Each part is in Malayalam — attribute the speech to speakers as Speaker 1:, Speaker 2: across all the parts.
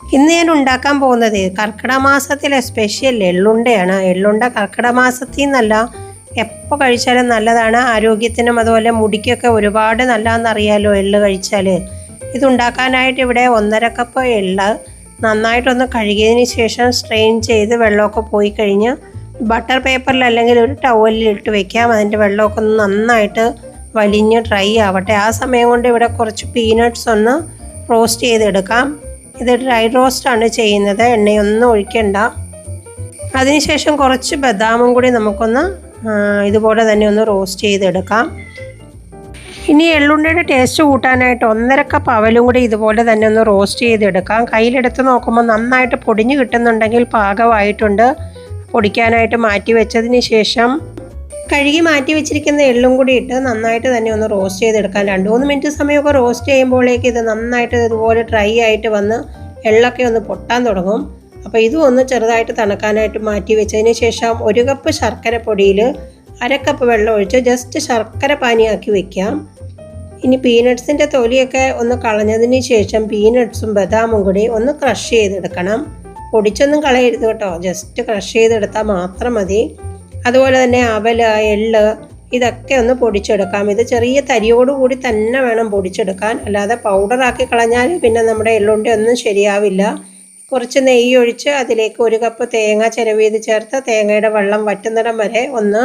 Speaker 1: ഇന്ന് ഞാൻ ഉണ്ടാക്കാൻ പോകുന്നത് കർക്കിടക മാസത്തിലെ സ്പെഷ്യൽ എള്ളുണ്ടയാണ്. എള്ളുണ്ട കർക്കിടക മാസത്തിൽ നിന്നല്ല, എപ്പോൾ കഴിച്ചാലും നല്ലതാണ്. ആരോഗ്യത്തിനും അതുപോലെ മുടിക്കൊക്കെ ഒരുപാട് നല്ലതെന്നറിയാലോ എള്ള് കഴിച്ചാൽ. ഇതുണ്ടാക്കാനായിട്ട് ഇവിടെ 1.5 കപ്പ് എള്ള് നന്നായിട്ടൊന്ന് കഴുകിയതിന് ശേഷം സ്ട്രെയിൻ ചെയ്ത് വെള്ളമൊക്കെ പോയി കഴിഞ്ഞ് ബട്ടർ പേപ്പറിൽ അല്ലെങ്കിൽ ഒരു ടവലിൽ ഇട്ട് വെക്കാം. അതിൻ്റെ വെള്ളമൊക്കെ ഒന്ന് നന്നായിട്ട് വലിഞ്ഞ് ഡ്രൈ ആവട്ടെ. ആ സമയം കൊണ്ട് ഇവിടെ കുറച്ച് പീനട്ട്സ് ഒന്ന് റോസ്റ്റ് ചെയ്തെടുക്കാം. ഇത് ഡ്രൈ റോസ്റ്റാണ് ചെയ്യുന്നത്, എണ്ണയൊന്നും ഒഴിക്കണ്ട. അതിനുശേഷം കുറച്ച് ബദാമും കൂടി നമുക്കൊന്ന് ഇതുപോലെ തന്നെ ഒന്ന് റോസ്റ്റ് ചെയ്തെടുക്കാം. ഇനി എള്ളുണ്ടയുടെ ടേസ്റ്റ് കൂട്ടാനായിട്ട് 1.5 കപ്പ് അവലും കൂടി ഇതുപോലെ തന്നെ ഒന്ന് റോസ്റ്റ് ചെയ്തെടുക്കാം. കയ്യിലെടുത്ത് നോക്കുമ്പോൾ നന്നായിട്ട് പൊടിഞ്ഞ് കിട്ടുന്നുണ്ടെങ്കിൽ പാകമായിട്ടുണ്ട്. പൊടിക്കാനായിട്ട് മാറ്റി വെച്ചതിന് ശേഷം കഴുകി മാറ്റി വെച്ചിരിക്കുന്ന എള്ളും കൂടി ഇട്ട് നന്നായിട്ട് തന്നെ ഒന്ന് റോസ്റ്റ് ചെയ്തെടുക്കാം. 2-3 മിനിറ്റ് സമയമൊക്കെ റോസ്റ്റ് ചെയ്യുമ്പോഴേക്ക് ഇത് നന്നായിട്ട് ഇതുപോലെ ഡ്രൈ ആയിട്ട് വന്ന് എള്ളൊക്കെ ഒന്ന് പൊട്ടാൻ തുടങ്ങും. അപ്പോൾ ഇതും ഒന്ന് ചെറുതായിട്ട് തണുക്കാനായിട്ട് മാറ്റി വെച്ചതിന് ശേഷം 1 കപ്പ് ശർക്കര പൊടിയിൽ 1/2 കപ്പ് വെള്ളം ഒഴിച്ച് ജസ്റ്റ് ശർക്കര പാനിയാക്കി വെക്കാം. ഇനി പീനട്ട്സിൻ്റെ തൊലിയൊക്കെ ഒന്ന് കളഞ്ഞതിന് ശേഷം പീനട്ട്സും ബദാമും കൂടി ഒന്ന് ക്രഷ് ചെയ്തെടുക്കണം. പൊടിച്ചൊന്നും കളയരുത് കേട്ടോ, ജസ്റ്റ് ക്രഷ് ചെയ്തെടുത്താൽ മാത്രം മതി. അതുപോലെ തന്നെ അവൽ, എള്ള് ഇതൊക്കെ ഒന്ന് പൊടിച്ചെടുക്കാം. ഇത് ചെറിയ തരിയോടുകൂടി തന്നെ വേണം പൊടിച്ചെടുക്കാൻ, അല്ലാതെ പൗഡറാക്കി കളഞ്ഞാൽ പിന്നെ നമ്മുടെ എള്ളുണ്ട ഒന്നും ശരിയാവില്ല. കുറച്ച് നെയ്യ് ഒഴിച്ച് അതിലേക്ക് 1 കപ്പ് തേങ്ങ ചിരവിയത് ചേർത്ത് തേങ്ങയുടെ വെള്ളം വറ്റുന്നിടം വരെ ഒന്ന്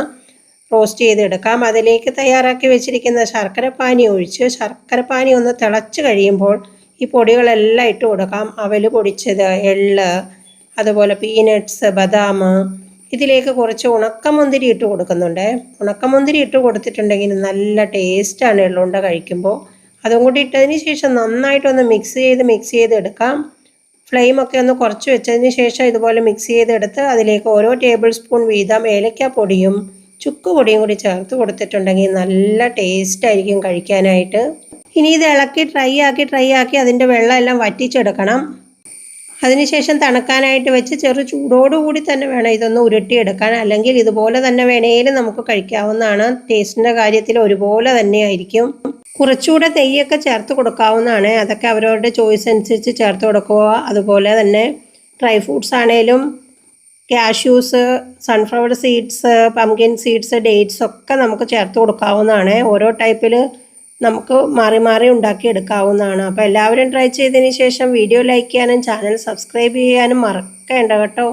Speaker 1: റോസ്റ്റ് ചെയ്തെടുക്കാം. അതിലേക്ക് തയ്യാറാക്കി വെച്ചിരിക്കുന്ന ശർക്കരപ്പാനി ഒഴിച്ച് ശർക്കരപ്പാനി ഒന്ന് തിളച്ച് കഴിയുമ്പോൾ ഈ പൊടികളെല്ലാം ഇട്ട് കൊടുക്കാം. അവൽ പൊടിച്ചത്, എള്ള്, അതുപോലെ പീനട്ട്സ്, ബദാം. ഇതിലേക്ക് കുറച്ച് ഉണക്കമുന്തിരി ഇട്ട് കൊടുക്കുന്നുണ്ട്. ഉണക്കമുന്തിരി ഇട്ട് കൊടുത്തിട്ടുണ്ടെങ്കിൽ നല്ല ടേസ്റ്റാണ് എള്ളുണ്ട കഴിക്കുമ്പോൾ. അതും കൂടി ഇട്ടതിന് ശേഷം നന്നായിട്ടൊന്ന് മിക്സ് ചെയ്ത് എടുക്കാം. ഫ്ലെയിമൊക്കെ ഒന്ന് കുറച്ച് വെച്ചതിന് ശേഷം ഇതുപോലെ മിക്സ് ചെയ്തെടുത്ത് അതിലേക്ക് ഓരോ ടേബിൾ സ്പൂൺ വീതം ഏലക്കാപ്പൊടിയും ചുക്ക് പൊടിയും കൂടി ചേർത്ത് കൊടുത്തിട്ടുണ്ടെങ്കിൽ നല്ല ടേസ്റ്റ് ആയിരിക്കും കഴിക്കാനായിട്ട്. ഇനി ഇത് ഇളക്കി ട്രൈ ആക്കി അതിൻ്റെ വെള്ളം എല്ലാം വറ്റിച്ചെടുക്കണം. അതിനുശേഷം തണുക്കാനായിട്ട് വെച്ച് ചെറു ചൂടോടുകൂടി തന്നെ വേണം ഇതൊന്ന് ഉരുട്ടിയെടുക്കാൻ, അല്ലെങ്കിൽ ഇതുപോലെ തന്നെ വേണേലും നമുക്ക് കഴിക്കാവുന്നതാണ്. ടേസ്റ്റിൻ്റെ കാര്യത്തിൽ ഒരുപോലെ തന്നെ ആയിരിക്കും. കുറച്ചുകൂടെ നെയ്യൊക്കെ ചേർത്ത് കൊടുക്കാവുന്നതാണ്. അതൊക്കെ അവരവരുടെ ചോയ്സ് അനുസരിച്ച് ചേർത്ത് കൊടുക്കുക. അതുപോലെ തന്നെ ഡ്രൈ ഫ്രൂട്ട്സ് ആണേലും cashews, sunflower seeds, pumpkin seeds, dates ഒക്കെ നമുക്ക് ചേർത്ത് കൊടുക്കാവുന്നതാണ്. ഓരോ ടൈപ്പിൽ നമുക്ക് മാറി മാറി ഉണ്ടാക്കിയെടുക്കാവുന്നതാണ്. അപ്പോൾ എല്ലാവരും ട്രൈ ചെയ്തതിന് ശേഷം വീഡിയോ ലൈക്ക് ചെയ്യാനും ചാനൽ സബ്സ്ക്രൈബ് ചെയ്യാനും മറക്കേണ്ട കേട്ടോ.